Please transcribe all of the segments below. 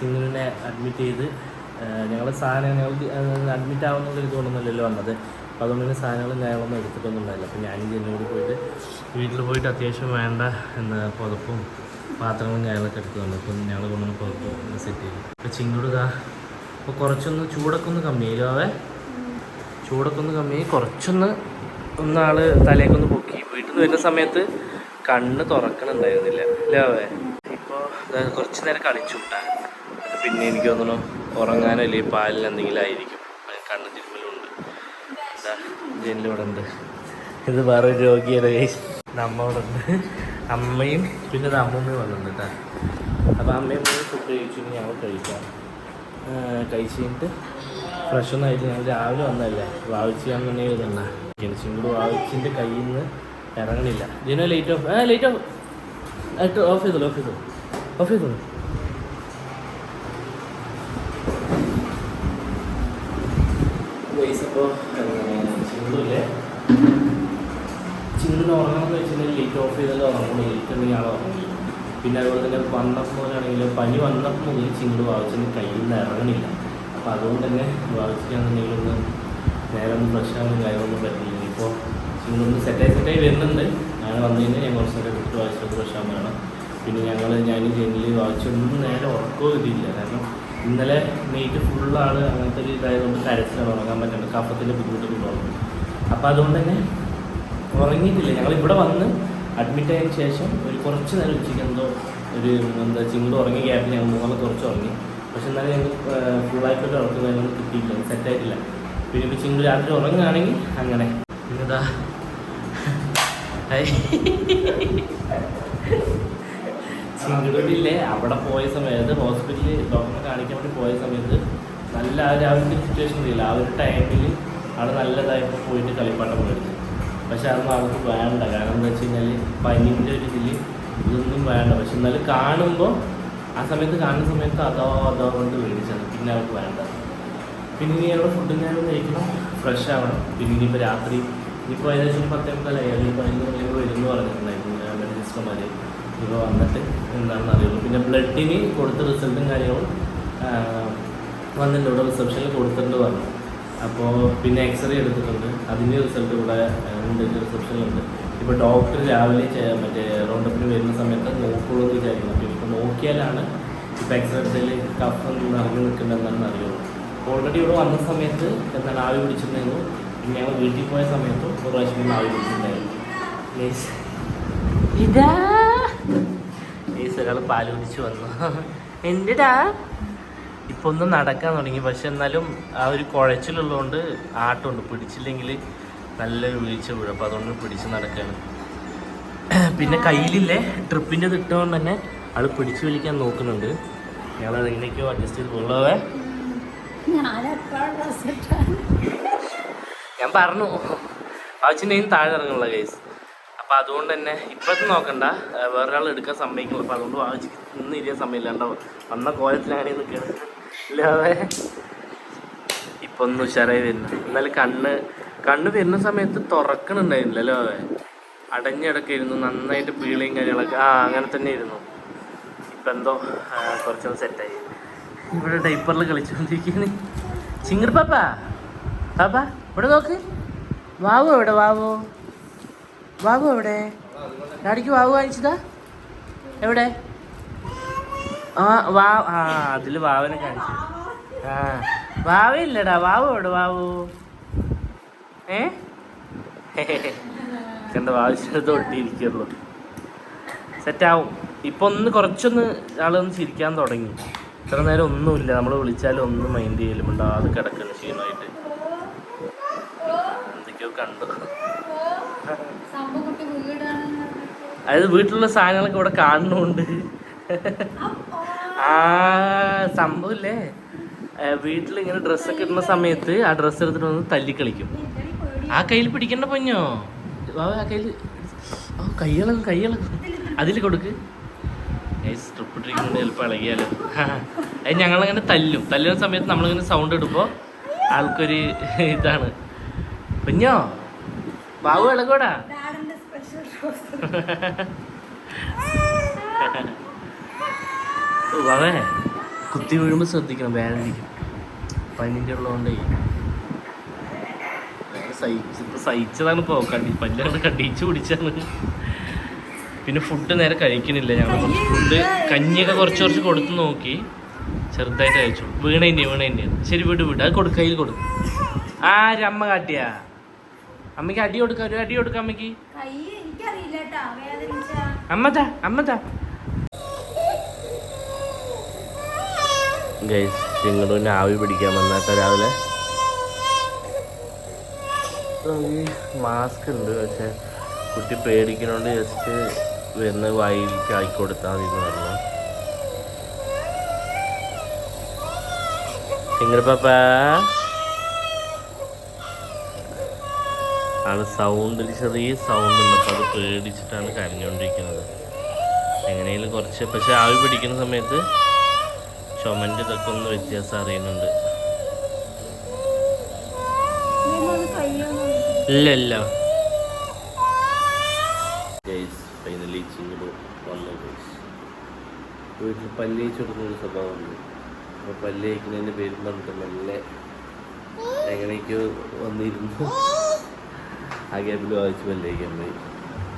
ചിന്നുവിനെ admit ചെയ്ത് ഞങ്ങൾ സാധനം അഡ്മിറ്റ് ആവുന്നുള്ള ഇതുകൊണ്ടൊന്നുമല്ലല്ലോ വന്നത്. അപ്പോൾ അതുകൊണ്ട് തന്നെ സാധനങ്ങളും കാര്യങ്ങളൊന്നും എടുത്തിട്ടൊന്നും ഉണ്ടായില്ല. അപ്പോൾ ഞാനും ചിന്നുകൂടി പോയിട്ട് വീട്ടിൽ പോയിട്ട് അത്യാവശ്യം വേണ്ട പുതപ്പും പാത്രങ്ങളും കാര്യങ്ങളൊക്കെ എടുത്തുകൊണ്ട് അപ്പോൾ ഞങ്ങൾ കൊണ്ടുവന്ന് പുതപ്പ് സെറ്റ് ചെയ്തു. അപ്പോൾ ചിങ്ങോട് അപ്പോൾ കുറച്ചൊന്ന് ചൂടൊക്കെ ഒന്ന് കമ്മിയായില്ലേ, ചൂടൊക്കെ ഒന്ന് കമ്മിയായി കുറച്ചൊന്ന് ഒന്നാൾ തലേക്കൊന്ന് പൊക്കി. വീട്ടിൽ നിന്ന് വരുന്ന സമയത്ത് കണ്ണ് തുറക്കണുണ്ടായിരുന്നില്ല അല്ലേ. ഇപ്പോൾ കുറച്ച് നേരം കളിച്ചു വിട്ടാൽ പിന്നെ എനിക്ക് തോന്നുന്നു ഉറങ്ങാനോ അല്ലെങ്കിൽ പാലിന് എന്തെങ്കിലും ആയിരിക്കും. കണ്ണ് തിരുമ്മലുണ്ട്. എന്താ ജനലിവിടെ ഉണ്ട്. ഇത് വേറൊരു രോഗിയുടെ അമ്മ ഇവിടെ ഉണ്ട്. അമ്മയും പിന്നെ ഇത് അമ്മൂമ്മയും വന്നിട്ടുണ്ട് കേട്ടോ. അപ്പോൾ അമ്മയും ഫുഡ് കഴിച്ചു. ഞങ്ങൾ കഴിക്കാം. കഴിച്ച് കഴിഞ്ഞിട്ട് ഫ്രഷൊന്നും ആയിട്ട് ഞങ്ങൾ രാവിലെ വന്നതല്ലേ, വാവിച്ച് ചെയ്യാൻ തന്നെ ഇതുണ്ടാ ജനിച്ചും കൂടി വാവിച്ചിൻ്റെ കയ്യിൽ നിന്ന് ഇറങ്ങണില്ല. ജനോ ലൈറ്റ് ഓഫ് ചെയ്തോളൂ. അപ്പോൾ ചിന്നുല്ലേ, ചിന്നിന് ഉറങ്ങണമെന്ന് വെച്ചിട്ടുണ്ടെങ്കിൽ ലൈറ്റ് ഓഫ് ചെയ്താലും ഉറങ്ങണം. ലൈറ്റ് ഉണ്ടെങ്കിൽ ആൾ ഉറങ്ങി. പിന്നെ അതുപോലെ തന്നെ വന്നപ്പോൾ മുതലാണെങ്കിൽ പനി വന്നപ്പോൾ മുതൽ ചിങ്ങട് വാവിച്ചിൻ്റെ കയ്യിൽ നിന്ന് ഇറങ്ങണില്ല. അപ്പോൾ അതുകൊണ്ട് തന്നെ വാവിച്ചിട്ടാണെന്നുണ്ടെങ്കിൽ ഒന്ന് നേരെ ഒന്ന് ഫ്രഷ് ആകുന്ന കാര്യമൊന്നും പറ്റില്ല. ഇപ്പോൾ ചിങ്ങൊന്ന് സെറ്റായി വരുന്നുണ്ട്. ഞാൻ വന്നു കഴിഞ്ഞാൽ ഞാൻ കുറച്ച് നേരം വിട്ട് വായിച്ചത് ഫ്രഷ് ആകാൻ വേണം. പിന്നെ ഞാൻ ജനലിൽ വായിച്ചൊന്നും നേരെ ഉറക്കവും ഇതില്ല. കാരണം ഇന്നലെ നൈറ്റ് ഫുള്ളാണ് അങ്ങനത്തെ ഒരു ഇതായതുകൊണ്ട് കരച്ചിലാണ് ഉറങ്ങാൻ പറ്റുന്നത്. കഫത്തിൻ്റെ ബുദ്ധിമുട്ടൊക്കെ ഉണ്ടാവും. അപ്പോൾ അതുകൊണ്ട് തന്നെ ഉറങ്ങിയിട്ടില്ല. ഞങ്ങളിവിടെ വന്ന് അഡ്മിറ്റ് ആയതിനു ശേഷം ഒരു കുറച്ച് നേരം ഉച്ചയ്ക്ക് ചിങ്ങട് ഉറങ്ങിയ ഗ്യാപ്പിൽ ഞങ്ങൾ മൂന്നാമത് കുറച്ച് ഉറങ്ങി. പക്ഷെ എന്നാലും ഞങ്ങൾ ഫുള്ളായിട്ടൊരു ഉറക്കം കാര്യങ്ങളൊന്നും കിട്ടിയില്ല, സെറ്റായിട്ടില്ല. പിന്നെ ഇപ്പോൾ ചിങ്ങട് രാത്രി ഉറങ്ങുകയാണെങ്കിൽ അങ്ങനെ. പിന്നെന്താ ചിങ്ങടില്ലേ അവിടെ പോയ സമയത്ത് ഹോസ്പിറ്റലിൽ ഡോക്ടറെ കാണിക്കാൻ വേണ്ടി പോയ സമയത്ത് നല്ല ആ ഒരു സിറ്റുവേഷൻ അറിയില്ല. ആ ഒരു ടൈമിൽ അവിടെ നല്ലതായപ്പോൾ പോയിട്ട് കളിപ്പാട്ടം മേടിച്ചു. പക്ഷെ അതൊന്നും അവർക്ക് വേണ്ട. കാരണം എന്താ വെച്ച് കഴിഞ്ഞാൽ പനീൻ്റെ ഒരു ഇതിൽ ഇതൊന്നും വേണ്ട. പക്ഷെ എന്നാലും കാണുമ്പോൾ ആ സമയത്ത് കാണുന്ന സമയത്ത് അതോ കൊണ്ട് മേടിച്ചത്. പിന്നെ അവർക്ക് വേണ്ട. പിന്നെ ഇനി അവിടെ ഫുഡും ഞാനും കഴിക്കണം, ഫ്രഷ് ആവണം. പിന്നെ ഇനിയിപ്പോൾ രാത്രി ഇപ്പോൾ ഏകദേശം 10:15 അല്ലെങ്കിൽ 11 മണിയൊക്കെ വരുമെന്ന് പറഞ്ഞിട്ടുണ്ടായിരുന്നു മെഡിസിസ്റ്റർമാർ. ഇപ്പോൾ വന്നിട്ട് എന്താണെന്ന് അറിയുള്ളൂ. പിന്നെ ബ്ലഡിന് കൊടുത്ത റിസൾട്ടും കാര്യങ്ങളും വന്നിട്ടുണ്ട്. ഇവിടെ റിസപ്ഷനിൽ കൊടുത്തിട്ടുണ്ട് പറഞ്ഞു. അപ്പോൾ പിന്നെ എക്സ്റേ എടുത്തിട്ടുണ്ട്. അതിൻ്റെ റിസൾട്ട് ഇവിടെ ഉണ്ട്, റിസപ്ഷനിലുണ്ട്. ഇപ്പോൾ ഡോക്ടർ രാവിലെ റൗണ്ടപ്പിന് വരുന്ന സമയത്ത് നോക്കുള്ളൂ എന്ന് വിചാരിക്കണം. അപ്പോൾ ഇപ്പോൾ നോക്കിയാലാണ് ഇപ്പോൾ എക്സ്റേ എടുത്തതിൽ കഫ് നിറഞ്ഞു നിൽക്കേണ്ടതെന്നാണ് അറിയുള്ളൂ. ഓൾറെഡി ഇവിടെ വന്ന സമയത്ത് ആവി പിടിച്ചിട്ടുണ്ടായിരുന്നു. പിന്നെ ഞങ്ങൾ വീട്ടിൽ പോയ സമയത്ത് ഒരു പ്രാവശ്യം ആവി പിടിച്ചിട്ടുണ്ടായിരുന്നു. ഇതാ ഒരാൾ പാല് പിടിച്ച് വന്നു. എന്തിടാ ഇപ്പം ഒന്ന് നടക്കാൻ തുടങ്ങി. പക്ഷെ എന്നാലും ആ ഒരു കുഴച്ചിലുള്ളതുകൊണ്ട് ആട്ടമുണ്ട്. പിടിച്ചില്ലെങ്കിൽ നല്ലൊരു വീഴ്ച വീഴും. അപ്പോൾ അതുകൊണ്ട് പിടിച്ച് നടക്കുകയാണ്. പിന്നെ കയ്യിലില്ലേ ട്രിപ്പിൻ്റെ ഇട്ടുകൊണ്ട് തന്നെ ആൾ പിടിച്ചു വലിക്കാൻ നോക്കുന്നുണ്ട്. ഞങ്ങളത് എങ്ങനെയൊക്കെയോ അഡ്ജസ്റ്റ് ചെയ്ത് പോകുള്ളവേ. ഞാൻ പറഞ്ഞു ആവശ്യത്തിൻ്റെയും താഴെ ഇറങ്ങുള്ള കേസ്. അപ്പോൾ അതുകൊണ്ട് തന്നെ ഇപ്പോഴത്തെ നോക്കണ്ട, വേറൊരാൾ എടുക്കാൻ സമ്മതിക്കുള്ളൂ. അപ്പോൾ അതുകൊണ്ട് ആവശ്യം ഇന്ന് ഇരിക്കാൻ സമയമില്ലാണ്ടാവും. വന്ന കോലത്തിൽ അങ്ങനെ നിൽക്കുകയാണ്. ഇല്ലാതെ ഇപ്പം ഒന്ന് ഉഷാറായി വരുന്നു. എന്നാലും കണ്ണ് വരുന്ന സമയത്ത് തുറക്കണുണ്ടായിരുന്നില്ലല്ലോ. അടഞ്ഞിടക്കായിരുന്നു. നന്നായിട്ട് പീളിയും കാര്യങ്ങളൊക്കെ അങ്ങനെ തന്നെ ഇരുന്നു. ഇപ്പം എന്തോ കുറച്ചൊന്ന് സെറ്റായി. ഇവിടെ ഡൈപ്പറിൽ കളിച്ചുകൊണ്ടിരിക്കുകയാണ്. ചിങ്ങട് പാപ്പാ ഇവിടെ നോക്ക്. വാവു എവിടെ? വാവു എവിടെ? ഡാഡിക്ക് വാവു കാണിച്ചതാ എവിടെ? അതിൽ വാവനെ കാണിച്ചു. വാവയില്ലടാ. വാവു എവിടെ? വാവു കണ്ട ആവശ്യത്തെ ഒട്ടിയിരിക്കുള്ളൂ. സെറ്റാവും. ഇപ്പൊ കുറച്ചൊന്ന് ആളൊന്ന് ചിരിക്കാൻ തുടങ്ങി. ഇത്ര നേരം ഒന്നുമില്ല. നമ്മൾ വിളിച്ചാലും ഒന്നും മൈൻഡ് ചെയ്യലും ഉണ്ടാതെ കിടക്കുന്നു ക്ഷീണമായിട്ട്. എന്തൊക്കെയോ കണ്ടു. അതായത് വീട്ടിലുള്ള സാധനങ്ങളൊക്കെ ഇവിടെ കാണുന്നുണ്ട്. സംഭവമില്ലേ, വീട്ടിലിങ്ങനെ ഡ്രസ്സൊക്കെ ഇടുന്ന സമയത്ത് ആ ഡ്രസ്സ് എടുത്തിട്ട് വന്ന് തല്ലിക്കളിക്കും. ആ കയ്യിൽ പിടിക്കണ്ട പൊഞ്ഞോ. ആ കയ്യിൽ കൈയിളകും. അതിൽ കൊടുക്ക്. സ്ട്രിപ്പ് ഇട്ടിരിക്കുന്നുണ്ട്, ചിലപ്പോൾ ഇളകിയാലോ. അത് ഞങ്ങളങ്ങനെ തല്ലുന്ന സമയത്ത് നമ്മളിങ്ങനെ സൗണ്ട് ഇടുമ്പോൾ ആൾക്കൊരു ഇതാണ്. പൊഞ്ഞോ ബാബു ഇളകൂടാ. ബാബേ കുത്തി വീഴുമ്പോൾ ശ്രദ്ധിക്കണം, വേദനിക്കും. പനിൻ്റെ ഉള്ളതുകൊണ്ടേ സഹിച്ചതാണ്. ഇപ്പോൾ പല്ലാണ് കടിച്ച് പിടിച്ചാണ്. പിന്നെ ഫുഡ് നേരെ കഴിക്കണില്ല. ഞങ്ങൾ ഫുഡ് കഞ്ഞിയൊക്കെ കുറച്ച് കൊടുത്ത് നോക്കി, ചെറുതായിട്ട് കഴിച്ചു. വീണേൻ്റെ ശരി, വിട് അത് കൊടുക്ക, കയ്യിൽ കൊടുക്കും. അമ്മ കാട്ടിയാ? അമ്മയ്ക്ക് അടി കൊടുക്ക, ഒരു അടി കൊടുക്ക അമ്മയ്ക്ക്. അമ്മതാ നിങ്ങളുടെ ആവി പിടിക്കാൻ വന്നാത്ത രാവിലെ. മാസ്ക് ഉണ്ട്, പക്ഷെ കുട്ടി പേടിക്കണോണ്ട് ജസ്റ്റ് വരുന്ന വായിലേക്ക് ആക്കി കൊടുത്താൽ മതി എന്ന് പറഞ്ഞു. നിങ്ങളുടെ പാപ്പാ ആള് സൗണ്ടിൽ ചെറിയ സൗണ്ട് ഉണ്ട്, അപ്പോൾ അത് പേടിച്ചിട്ടാണ് കരഞ്ഞുകൊണ്ടിരിക്കുന്നത്. എങ്ങനെയെങ്കിലും കുറച്ച്, പക്ഷെ ആവി പിടിക്കുന്ന സമയത്ത് ചുമൻ്റെ ഇതൊക്കെ ഒന്ന് വ്യത്യാസം അറിയുന്നുണ്ട്. ഇല്ല ഫൈനലി ചിങ്ങട് വന്നു. വീട്ടിൽ പല്ലേച്ച് കൊടുക്കുന്നൊരു സ്വഭാവമുണ്ട്. അപ്പോൾ പല്ലേക്കുന്നതിൻ്റെ പേര് പറഞ്ഞിട്ട് മെല്ലെ എങ്ങനെയൊക്കെയോ വന്നിരുന്നു. ആ ഗ്യാപ്പിൽ വായിച്ച് പല്ലേക്കാൻ പോയി.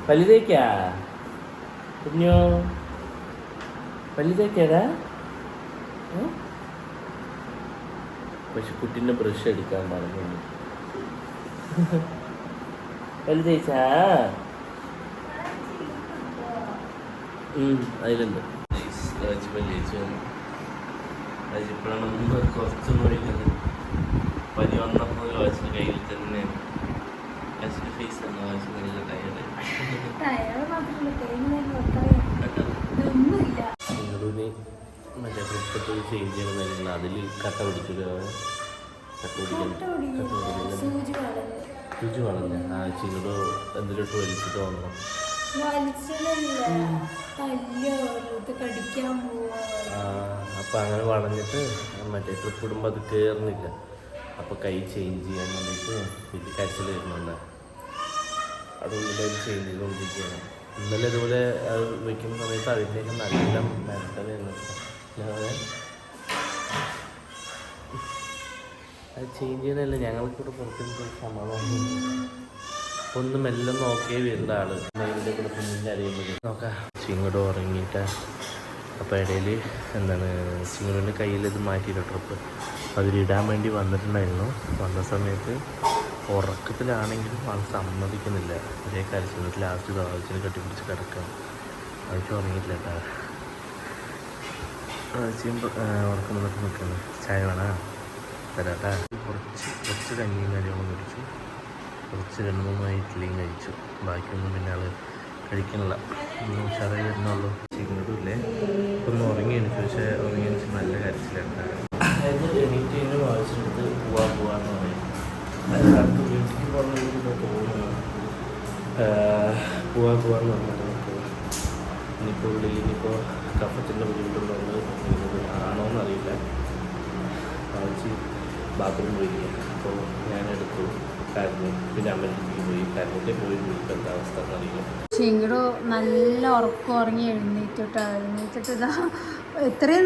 പല്ല് തേക്കാ കുഞ്ഞോ? പല്ല് തേക്കാടാ? പക്ഷെ കുട്ടീൻ്റെ ബ്രഷ് എടുക്കാൻ പറഞ്ഞു. പല്ല് തേച്ചാ? അതിലുണ്ട്. പല്ലേച്ചു അതിപ്പോഴാണ് ഒന്ന് കുറച്ചൊന്നും ഒഴിക്കുന്നത്. പനി വന്നപ്പോൾ വായിച്ചിട്ട് കയ്യിൽ തന്നെ ഫേസ് ആണ് വായിച്ച് നല്ല ടയർഡ്. നിങ്ങളുടെ മറ്റേ ട്രിപ്പ് ചേഞ്ച് ചെയ്യണമെന്നില്ല, അതിൽ കട്ട പിടിച്ചിട്ട് സൂചി വളഞ്ഞ ചിങ്ങടോ എന്തിലോട്ട് വലിച്ചിട്ട് വന്നു. അപ്പം അങ്ങനെ വളഞ്ഞിട്ട് മറ്റേ ട്രിപ്പ് ഇടുമ്പോൾ അത് കയറുന്നില്ല. അപ്പോൾ കൈ ചേഞ്ച് ചെയ്യാൻ വേണ്ടിയിട്ട് ഇത് കരച്ചിൽ വരുന്നുണ്ട്. അതുകൊണ്ട് ചേഞ്ച് ചെയ്തുകൊണ്ടിരിക്കുകയാണ്. ഇന്നലെ ഇതുപോലെ അത് വയ്ക്കുന്ന സമയത്ത് അതിൻ്റെയൊക്കെ നല്ല മെത്തലായിരുന്നു. അത് ചേഞ്ച് ചെയ്യുന്നതല്ല, ഞങ്ങൾക്കിവിടെ പുറത്തുനിന്ന് സമാധാനം. ഒന്ന് മെല്ലെ നോക്കിയേ വരുന്ന ആള് ഇതിൻ്റെ കൂടെ കുഞ്ഞിൻ്റെ അറിയുന്നത് നോക്കാം. ചിങ്ങട് ഉറങ്ങിയിട്ട് അപ്പോൾ ഇടയിൽ എന്താണ് ചിങ്ങടിൻ്റെ കയ്യിൽ ഇത് മാറ്റിയില്ല ട്രിപ്പ്, അതിലിടാൻ വേണ്ടി വന്നിട്ടുണ്ടായിരുന്നു. വന്ന സമയത്ത് ഉറക്കത്തിലാണെങ്കിലും ആൾ സമ്മതിക്കുന്നില്ല. ഒരേ കരച്ചിൽ ലാസ്റ്റ് ആവശ്യത്തിന് കെട്ടിപ്പിടിച്ച് കിടക്കാം. ആവശ്യം ഉറങ്ങിയില്ല കേട്ടോ. ആവശ്യം ഉറക്കം വന്നിട്ട് നിൽക്കുന്നു. ചായ വേണം തരാട്ടാ. കുറച്ച് കഞ്ഞിയും കാര്യങ്ങളും കുടിച്ചു. കുറച്ച് 2-3 ഇഡ്ഡലിയും കഴിച്ചു. ബാക്കിയൊന്നും പിന്നെ ആൾ കഴിക്കണില്ല. ഒന്നും ഉഷാറായി വരുന്നുള്ളൂ. ചിങ്ങടും ഇല്ലേ ഒന്ന് ഉറങ്ങി എണിച്ചു. പക്ഷേ ഉറങ്ങി എണിച്ച് നല്ല കരച്ചിലാണ്. അതായത് എണീറ്റ് കഴിഞ്ഞാൽ ആവശ്യമെടുത്ത് പോവാന്ന് പറയും. അതിനകത്ത് വീട്ടിൽ പോകുന്ന തോന്നുന്നു പോവാന്ന് പറഞ്ഞിട്ട് നമുക്ക് ഇനിയിപ്പോൾ ഉള്ളിൽ ഇനിയിപ്പോൾ കഫത്തിൻ്റെ ബുദ്ധിമുട്ടുള്ളതുകൊണ്ട് ആണോന്നറിയില്ല. ആവശ്യ ബാത്റൂം പോയിരിക്കുക. അപ്പോൾ ഞാനെടുത്തു കരഞ്ഞു. പിന്നെ അമ്മയ്ക്ക് പോയി കരഞ്ഞിട്ടേ പോയി. ഇപ്പം എന്താ അവസ്ഥ എന്നറിയില്ല. ചിങ്ങടു നല്ല ഉറക്കം ഉറങ്ങി എഴുന്നേറ്റിട്ട് ഇത്രയും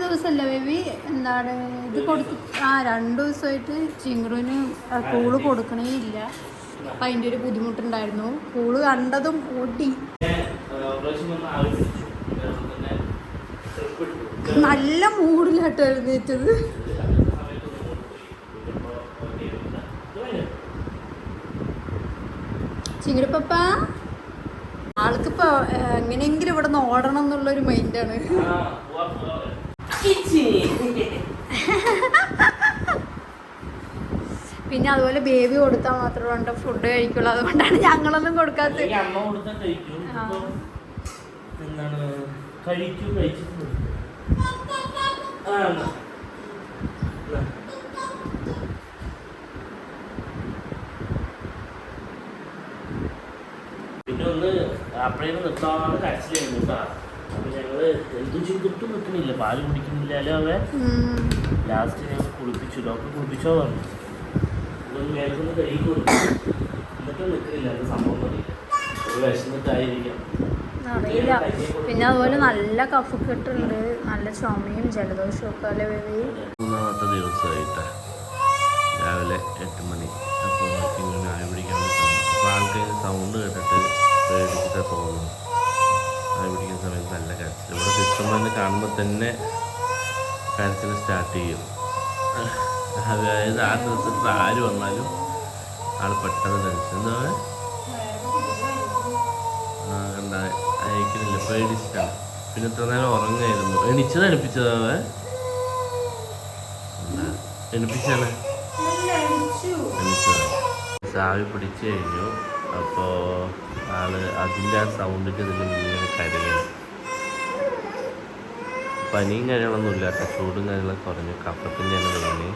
ദിവസമല്ല ബേബി എന്താണ് ഇത് കൊടുത്തു. 2 ദിവസമായിട്ട് ചിങ്ങടുവിന് കൂള് കൊടുക്കണേ ഇല്ല. അപ്പം അതിൻ്റെ ഒരു ബുദ്ധിമുട്ടുണ്ടായിരുന്നു. കൂള് കണ്ടതും ഓടി. നല്ല മൂഡിലാട്ടോ എഴുന്നേറ്റത്. ചിങ്ങടപ്പ ആൾക്കിപ്പോ എങ്ങനെയെങ്കിലും ഇവിടെ നിന്ന് ഓടണം എന്നുള്ളൊരു മൈൻഡാണ്. പിന്നെ അതുപോലെ ബേബി കൊടുത്താൽ മാത്രമേ ഫുഡ് കഴിക്കുള്ളൂ. അതുകൊണ്ടാണ് ഞങ്ങളൊന്നും കൊടുക്കാത്തത്. പിന്നെ ഒന്ന് അപ്പഴേന്ന് നിർത്താതെ കരച്ചിലായിരുന്നു കേട്ടോ. അപ്പൊ ഞങ്ങള് എന്തു ചെയ്തിട്ടും നിൽക്കണില്ല, പാല് കുടിക്കുന്നില്ലല്ലോ. അവൻ ലാസ്റ്റ് ഞങ്ങൾ കുളിപ്പിച്ചു. ഡോക്ടർ കുളിപ്പിച്ചോ പറഞ്ഞു. ഒന്ന് മേലൊന്ന് കഴുകി കൊടുത്തു. എന്നിട്ടും നിൽക്കണില്ല. അത് സംഭവം അറിയില്ല. ഒരു വിശന്നിട്ടായിരിക്കാം. അറിയില്ല. പിന്നെ അതുപോലെ നല്ല കഫക്കെട്ടുണ്ട്, നല്ല ചുമയും ജലദോഷവും ഒക്കെ അല്ലേ ബേബി? 3ാമത്തെ ദിവസമായിട്ട് രാവിലെ 8 മണി. അപ്പോൾ ഇങ്ങനെ ആയ പിടിക്കാൻ അപ്പോൾ ആൾക്കാർ സൗണ്ട് കേട്ടിട്ട് പേടിച്ചിട്ട് തോന്നുന്നു. ആയ പിടിക്കുന്ന സമയത്ത് നല്ല കരച്ചിൽ. ഇവിടെ സിസ്റ്റർമാരെ കാണുമ്പോൾ തന്നെ കരച്ചിൽ സ്റ്റാർട്ട് ചെയ്യും. അതായത് ആ ദിവസത്തിൽ ആര് വന്നാലും ആൾ പെട്ടെന്ന് ടെൻഷൻ എന്താ എന്താ അയക്കുന്നില്ല, പേടിച്ചിട്ടാണ്. പിന്നെ ഇത്ര നേരം ഉറങ്ങായിരുന്നു. എണിച്ചത് എണിപ്പിച്ചതാവേ എണിപ്പിച്ചാണ് എണിച്ചത്. സാവി പിടിച്ചു കഴിഞ്ഞു. അപ്പോൾ ആള് അതിൻ്റെ ആ സൗണ്ടിൻ്റെ ഇതിൽ ഇങ്ങനെ കരയാണ്. പനിയും കാര്യങ്ങളൊന്നും ഇല്ല, ചൂടും കാര്യങ്ങളൊക്കെ കുറഞ്ഞു. കഫത്തിൻ്റെ തന്നെ വേണി.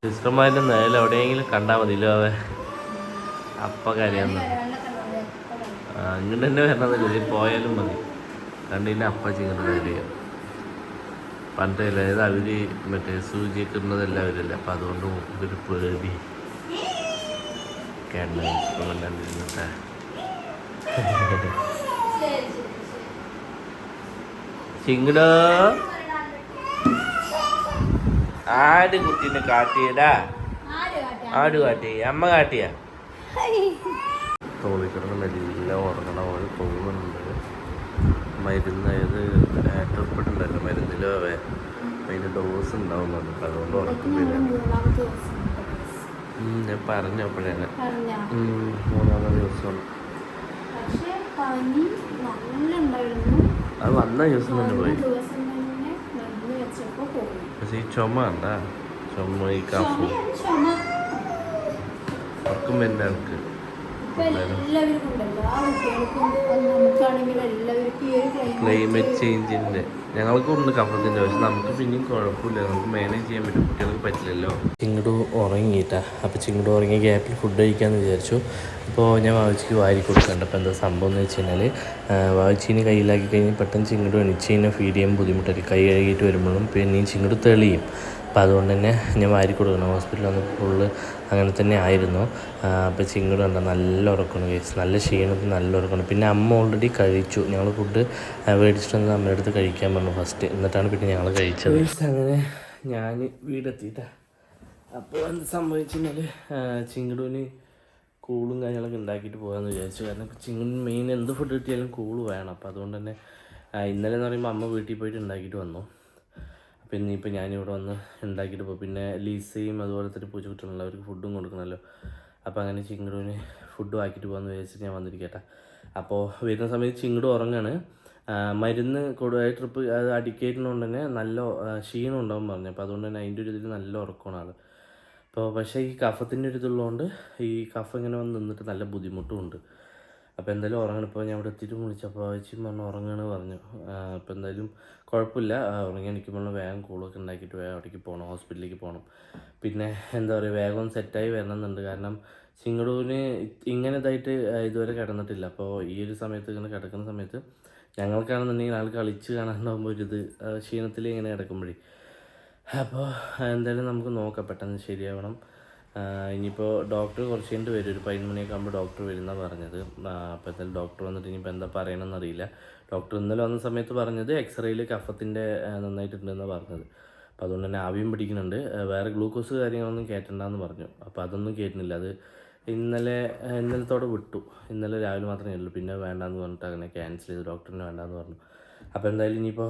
സിസ്റ്റർമാരുടെ നേരെ എവിടെയെങ്കിലും കണ്ടാൽ മതിയല്ലോ അവ അപ്പം കരയാന്ന്. ഇങ്ങോട്ട് തന്നെ വരണതില്ല, ഇതിൽ പോയാലും മതി. കണ്ടില്ല അപ്പം ചിങ്ങട്ട് കരയുക. പണ്ട് അതായത് അവർ മറ്റേ സൂചിയൊക്കെ ഇടുന്നതെല്ലാം അവരല്ലേ, അപ്പം അതുകൊണ്ട് ഒരു പേടി കണ്ടിരുന്നിട്ടേ. ചിങ്ങടോ ആട് കുട്ടീനെ കാട്ടിയടാ. ആട് കാട്ടി, അമ്മ കാട്ടിയ. തോന്നിക്കിടന്ന് നല്ല ഉറങ്ങണ പോലെ തോന്നുന്നുണ്ട്. മരുന്ന് ഏത് ട്രിപ്പിട്ടുണ്ടല്ലോ മരുന്നിലോ അതിൻ്റെ ഡോസ് ഉണ്ടാവുന്നുണ്ട്. അപ്പം അതുകൊണ്ട് ഉറക്കുന്നില്ല. ഞാൻ പറഞ്ഞു അപ്പോഴാണ് 3ാമത്തെ ദിവസമാണ്. അത് വന്ന ദിവസം തന്നെ പോയി. പക്ഷെ ഈ ചുമ ഉണ്ടാ, ചുമ ഈ കഫും ഉറക്കം വരുന്ന ആൾക്ക് ക്ലൈമറ്റ് ചേഞ്ചിൻ്റെ ഞങ്ങൾക്കും ഉണ്ട് കഫത്തിൻ്റെ. പക്ഷെ നമുക്ക് പിന്നെയും കുഴപ്പമില്ല, നമുക്ക് മാനേജ് ചെയ്യാൻ പറ്റും. കുട്ടികൾക്ക് പറ്റില്ലല്ലോ. ചിങ്ങടു ഉറങ്ങിയിട്ടാ. അപ്പോൾ ചിങ്ങടു ഉറങ്ങിയ ഗ്യാപ്പിൽ ഫുഡ് കഴിക്കാമെന്ന് വിചാരിച്ചു. അപ്പോൾ ഞാൻ വാവിച്ചിക്ക് വാരി കൊടുക്കണ്ട. അപ്പോൾ എന്താ സംഭവം എന്ന് വെച്ച് കഴിഞ്ഞാൽ വാവിച്ചീനെ കയ്യിലാക്കി കഴിഞ്ഞാൽ പെട്ടെന്ന് ചിങ്ങടു എണിച്ചതിനെ ഫീഡ് ചെയ്യാൻ ബുദ്ധിമുട്ടായിരിക്കും. കൈ കഴുകിയിട്ട് വരുമ്പോഴും പിന്നെയും ചിങ്ങടു തെളിയും. അപ്പോൾ അതുകൊണ്ട് തന്നെ ഞാൻ വാരി കൊടുക്കണം. ഹോസ്പിറ്റലിൽ വന്ന് ഫുള്ള് അങ്ങനെ തന്നെ ആയിരുന്നു. അപ്പോൾ ചിങ്ങട് കണ്ട നല്ല ഉറക്കണം കേസ്, നല്ല ക്ഷീണത്തിൽ നല്ല ഉറക്കണം. പിന്നെ അമ്മ ഓൾറെഡി കഴിച്ചു. ഞങ്ങൾ ഫുഡ് മേടിച്ചിട്ട് വന്ന് അമ്മയുടെ അടുത്ത് കഴിക്കാൻ പറഞ്ഞു ഫസ്റ്റ്, എന്നിട്ടാണ് പിന്നെ ഞങ്ങൾ കഴിച്ചത്. അങ്ങനെ ഞാൻ വീടെത്തിയിട്ടാണ്. അപ്പോൾ എന്ത് സംഭവിച്ചെന്നാൽ ചിങ്ങടുവിന് കൂളും കാര്യങ്ങളൊക്കെ ഉണ്ടാക്കിയിട്ട് പോകാമെന്ന് വിചാരിച്ചു. കാരണം ചിങ്ങടിന് മെയിൻ എന്ത് ഫുഡ് കിട്ടിയാലും കൂള് വേണം. അപ്പോൾ അതുകൊണ്ട് തന്നെ ഇന്നലെ എന്ന് പറയുമ്പോൾ അമ്മ വീട്ടിൽ പോയിട്ട് ഉണ്ടാക്കിയിട്ട് വന്നു. അപ്പോൾ ഇന്നിപ്പോൾ ഞാനിവിടെ വന്ന് ഉണ്ടാക്കിയിട്ട് പോകും. പിന്നെ ലീസയും അതുപോലത്തെ പൂച്ചക്കുട്ടികളുണ്ട്, അവർക്ക് ഫുഡും കൊടുക്കണമല്ലോ. അപ്പോൾ അങ്ങനെ ചിങ്ങടുവിന് ഫുഡും ആക്കിയിട്ട് പോകാമെന്ന് വിചാരിച്ചിട്ട് ഞാൻ വന്നിരിക്കട്ടെ. അപ്പോൾ വരുന്ന സമയത്ത് ചിങ്ങട് ഉറങ്ങാണ്. മരുന്ന് കൊടുവായി ട്രിപ്പ് അത് അടിക്കേറ്റുകൊണ്ട് തന്നെ നല്ല ക്ഷീണം ഉണ്ടാവും പറഞ്ഞു. അപ്പോൾ അതുകൊണ്ട് തന്നെ അതിൻ്റെ ഒരു ഇതിൽ നല്ല ഉറക്കമാണ് ആൾ. അപ്പോൾ പക്ഷേ ഈ കഫത്തിൻ്റെ ഒരു ഇതുള്ളതുകൊണ്ട് ഈ കഫ ഇങ്ങനെ വന്ന് നിന്നിട്ട് നല്ല ബുദ്ധിമുട്ടും ഉണ്ട്. അപ്പോൾ എന്തായാലും ഉറങ്ങണം. ഇപ്പോൾ ഞാൻ ഇവിടെ എത്തിയിട്ട് വിളിച്ചപ്പോൾ ചേച്ചി പറഞ്ഞു ഉറങ്ങണമെന്ന് പറഞ്ഞു. അപ്പോൾ എന്തായാലും കുഴപ്പമില്ല, ഉറങ്ങി എണിക്കുമ്പോൾ വേഗം കൂളൊക്കെ ഉണ്ടാക്കിയിട്ട് വേഗം അവിടേക്ക് പോകണം, ഹോസ്പിറ്റലിലേക്ക് പോകണം. പിന്നെ എന്താ പറയുക, വേഗം സെറ്റായി വരണമെന്നുണ്ട്. കാരണം ചിങ്ങടൂവിന് ഇങ്ങനെ ഇതായിട്ട് ഇതുവരെ കിടന്നിട്ടില്ല. അപ്പോൾ ഈ ഒരു സമയത്ത് ഇങ്ങനെ കിടക്കുന്ന സമയത്ത് ഞങ്ങൾക്കാണെന്നുണ്ടെങ്കിൽ ആൾ കളിച്ച് കാണാണ്ടാകുമ്പോൾ ഒരിത് ക്ഷീണത്തിൽ ഇങ്ങനെ കിടക്കുമ്പോഴേ. അപ്പോൾ എന്തായാലും നമുക്ക് നോക്കാം, പെട്ടെന്ന് ശരിയാവണം. ഇനിയിപ്പോൾ ഡോക്ടർ കുറച്ച് കഴിഞ്ഞിട്ട് വരും, ഒരു 11 മണിയൊക്കെ ആകുമ്പോൾ ഡോക്ടർ വരുന്നതാണ് പറഞ്ഞത്. അപ്പോൾ എന്തായാലും ഡോക്ടർ വന്നിട്ട് ഇനിയിപ്പോൾ എന്താ പറയണമെന്ന് അറിയില്ല. ഡോക്ടർ ഇന്നലെ വന്ന സമയത്ത് പറഞ്ഞത് എക്സ്റേയിൽ കഫത്തിൻ്റെ നന്നായിട്ടുണ്ടെന്നാണ് പറഞ്ഞത്. അപ്പോൾ അതുകൊണ്ട് തന്നെ ആവിയും പിടിക്കുന്നുണ്ട്. വേറെ ഗ്ലൂക്കോസ് കാര്യങ്ങളൊന്നും കയറ്റണ്ടെന്ന് പറഞ്ഞു. അപ്പോൾ അതൊന്നും കയറ്റുന്നില്ല. അത് ഇന്നലത്തോടെ വിട്ടു. ഇന്നലെ രാവിലെ മാത്രമേ ഉള്ളൂ. പിന്നെ വേണ്ടാന്ന് പറഞ്ഞിട്ട് അങ്ങനെ ക്യാൻസൽ ചെയ്തു, ഡോക്ടറിന് വേണ്ടാന്ന് പറഞ്ഞു. അപ്പോൾ എന്തായാലും ഇനിയിപ്പോൾ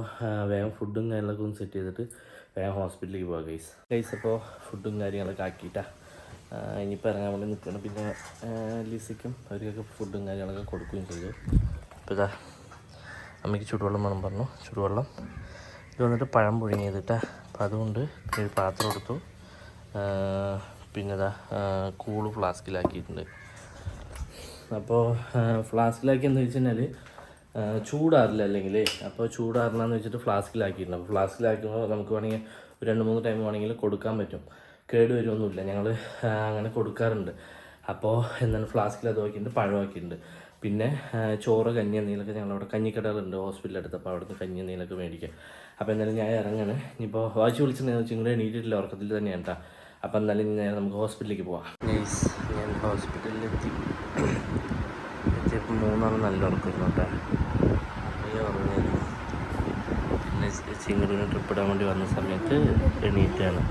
വേഗം ഫുഡും കാര്യങ്ങളൊക്കെ ഒന്ന് സെറ്റ് ചെയ്തിട്ട് വേഗം ഹോസ്പിറ്റലിലേക്ക് പോകാം ഗൈസ്. അപ്പോൾ ഫുഡും കാര്യങ്ങളൊക്കെ ആക്കിയിട്ടാണ് ഇനിയിപ്പോൾ ഇറങ്ങാൻ വേണ്ടി നിൽക്കണം. പിന്നെ ലിസയ്ക്കും അവർക്കൊക്കെ ഫുഡും കാര്യങ്ങളൊക്കെ കൊടുക്കുകയും ചെയ്തു. അപ്പോൾ ഇതാ അമ്മയ്ക്ക് ചൂടുവെള്ളം വേണം പറഞ്ഞു. ചൂടുവെള്ളം ഇത് വന്നിട്ട് പഴം പുഴുങ്ങിയതിട്ടാ. അപ്പോൾ അതുകൊണ്ട് ഒരു പാത്രം എടുത്തു. പിന്നെ ഇതാ കൂള് ഫ്ലാസ്കിലാക്കിയിട്ടുണ്ട്. അപ്പോൾ ഫ്ലാസ്കിലാക്കി എന്താ വെച്ച് കഴിഞ്ഞാൽ ചൂടാറില്ല അല്ലെങ്കിൽ. അപ്പോൾ ചൂടാറില്ലെന്ന് വെച്ചിട്ട് ഫ്ലാസ്കിലാക്കിയിട്ടുണ്ട്. അപ്പോൾ ഫ്ലാസ്കിലാക്കുമ്പോൾ നമുക്ക് വേണമെങ്കിൽ ഒരു 2-3 ടൈം വേണമെങ്കിൽ കൊടുക്കാൻ പറ്റും, കേട് വരുമൊന്നുമില്ല. ഞങ്ങൾ അങ്ങനെ കൊടുക്കാറുണ്ട്. അപ്പോൾ എന്താണ് ഫ്ലാസ്കിൽ അത് നോക്കിയിട്ടുണ്ട്, പഴമാക്കിയിട്ടുണ്ട്. പിന്നെ ചോറ് കഞ്ഞി എന്തെങ്കിലുമൊക്കെ ഞങ്ങളവിടെ കഞ്ഞിക്കടകളുണ്ട് ഹോസ്പിറ്റലിൽ അടുത്ത്. അപ്പോൾ അവിടുന്ന് കഞ്ഞി എന്തെങ്കിലുമൊക്കെ മേടിക്കാം. അപ്പോൾ എന്തായാലും ഞാൻ ഇറങ്ങാണ്. ഇനിയിപ്പോൾ വായിച്ച് വിളിച്ചിട്ടുണ്ടെന്ന് വെച്ചാൽ ഇങ്ങോട്ട് എണീറ്റിട്ടില്ല, ഉറക്കത്തിൽ തന്നെയാണ് കേട്ടോ. അപ്പോൾ എന്തായാലും ഞാൻ നമുക്ക് ഹോസ്പിറ്റലിലേക്ക് പോവാം. ഞാൻ ഹോസ്പിറ്റലിലെത്തി. എത്തിയപ്പോൾ 3 ആൾ നല്ല ഉറക്കമായിരുന്നു കേട്ടോ. ചിങ്ങറിന് ട്രിപ്പ് ഇടാൻ വേണ്ടി വന്ന സമയത്ത് എണീറ്റാണ്.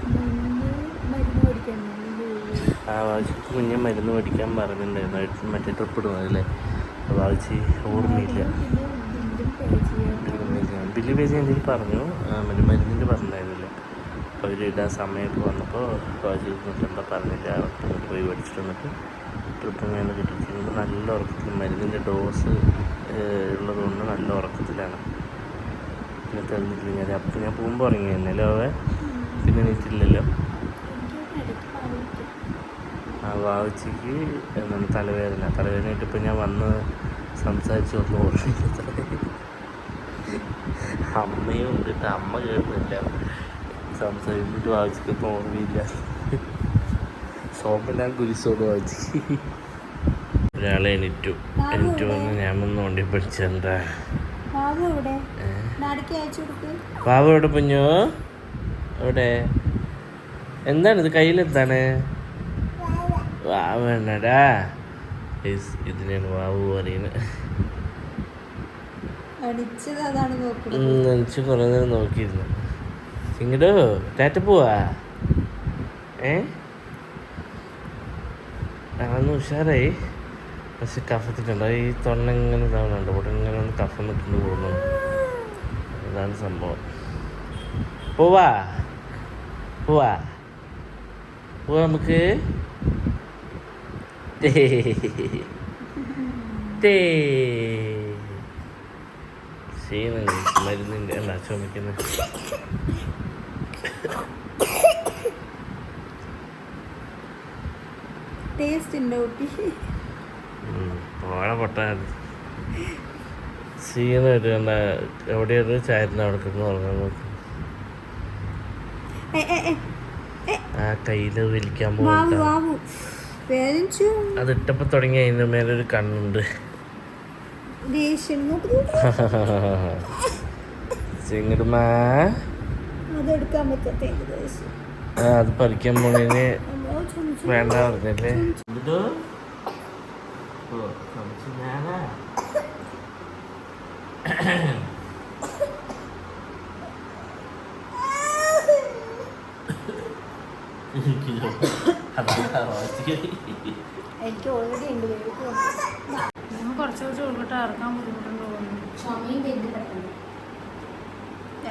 ആ വാശിക്ക് കുഞ്ഞെ മരുന്ന് മേടിക്കാൻ പറഞ്ഞിട്ടുണ്ടായിരുന്നു, മറ്റേ ട്രിപ്പ് ഇടുന്നതല്ലേ. വാശി ഓർമ്മയില്ല. ബില്ല് പേ ചെയ്യാൻ എന്തെങ്കിലും പറഞ്ഞു, മറ്റേ മരുന്നിൻ്റെ പറഞ്ഞിട്ടുണ്ടായിരുന്നില്ല. അപ്പോൾ അവർ ഇടാൻ സമയമൊക്കെ വന്നപ്പോൾ വാശി എന്താ പറഞ്ഞില്ല. അങ്ങോട്ട് പോയി മേടിച്ചിട്ട് വന്നിട്ട് ട്രിപ്പ് ഇങ്ങനെ കിട്ടിയിരിക്കുന്നത്. നല്ല ഉറക്കത്തിൽ മരുന്നിൻ്റെ ഡോസ് ഉള്ളതുകൊണ്ട് നല്ല ഉറക്കത്തിലാണ്. പിന്നെ തെളിഞ്ഞിട്ടില്ല. അപ്പം ഞാൻ പോകുമ്പോൾ ഉറങ്ങി തന്നെയല്ലോ അവൻ, പിന്നെ എണീറ്റില്ലല്ലോ. ആ വാവച്ചിക്ക് എന്താണ് തലവേദനയായിട്ട് ഇപ്പം ഞാൻ വന്ന് സംസാരിച്ച് വന്ന് ഓർമ്മയില്ല. അമ്മയും ഉണ്ടിട്ട് അമ്മ കേൾക്കുന്നില്ല, സംസാരിച്ചിട്ട് വാവച്ചിക്കൊന്നും ഓർമ്മയില്ല. സോപ്പെല്ലാം കുരിശോട് വാവച്ചിക്ക്. ഒരാളെ എണീറ്റു വന്ന് ഞാൻ വന്ന് വണ്ടി പഠിച്ചെന്താ പാവ എവിടെ കുഞ്ഞോ? എവിടെ? എന്താണിത് കയ്യിലെന്താണ്? വാവ് വേണടാ. ഇതിനാണ് വാവു പറയുന്നത്. എനിക്ക് കുറേ നേരം നോക്കിയിരുന്നു. ഇങ്ങോട്ടോ ടാറ്റ പോവാ. അതൊന്ന് ഉഷാറായി. പക്ഷെ കഫത്തിട്ടുണ്ടോ ഈ തൊണ്ട ഇങ്ങനെ ഇതാവുന്നുണ്ട്. ഇവിടെ ഇങ്ങനെ ഒന്ന് കഫം നിൽക്കുന്നു പോകുന്നു. അതാണ് സംഭവം. പോവാ നമുക്ക് മരുന്നിൻ്റെ അല്ല ചുമക്കുന്ന ഓളെ പൊട്ടാൻ സീനായിട്ട് കണ്ട എവിടെയാണ് ചായത്തിന് അവിടെ കിടന്ന് ഉറങ്ങാൻ നോക്കും. ആ കയ്യില് വലിക്കാൻ പോകും. അതിട്ടപ്പോ തുടങ്ങി അതിന്റെ മേലൊരു കണ്ണുണ്ട്. സിംഗടുമാ അത് പറിക്കാൻ പോണേന് വേണ്ട പറഞ്ഞല്ലേ. ഞാനാ എനിക്ക് ഓൾറെഡി ഉണ്ട്. കുറച്ച് ഉൾപ്പെട്ട് ഇറക്കാൻ ബുദ്ധിമുട്ടുണ്ടോ?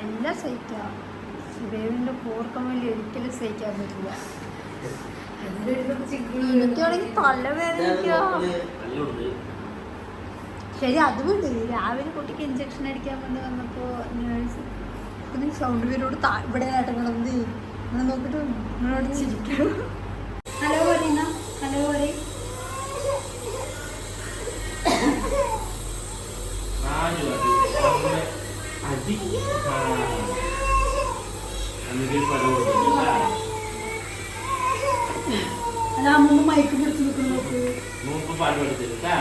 എല്ലാം സഹിക്കാം. ബേബിൻ്റെ പോർക്കം വലിയ ഒരിക്കലും സഹിക്കാൻ പറ്റില്ല. എനിക്കാണെങ്കിൽ തലവേദനിക്കാ. ശരി, അത് വിട്. രാവിലെ കുട്ടിക്ക് ഇഞ്ചക്ഷൻ അടിക്കാൻ വേണ്ടി വന്നപ്പോൾ നേഴ്സ് സൗണ്ട് പേരോട് ഇവിടെ ആട്ടങ്ങളെന്ത് നിങ്ങൾ നോക്കിട്ട് നിങ്ങളോട് ചിരിക്കണം. ഹലോ പറയുന്ന ഹലോ പറയും. അല്ല അമ്മ മയക്ക് പിടിച്ച് നിൽക്കുന്നു. നോക്ക് പാല് കൊടുത്തിട്ടാ.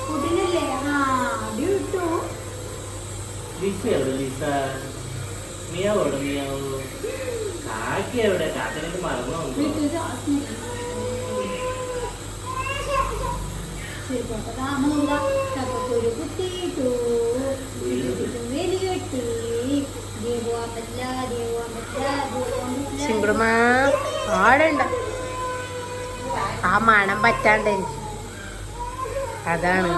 കുട്ടിനല്ലേ? ആ ഡ്യൂട്ടു ലിസ എവിടെ? ലിസ മിയാവ് എവിടെ? മിയാവ് കാക്കി എവിടെ? കാക്കനൊക്കെ മറന്നോ? സിംഗിളുമാ ആടണ്ട. ആ മണം പറ്റാണ്ട് എനിക്ക് അതാണ്.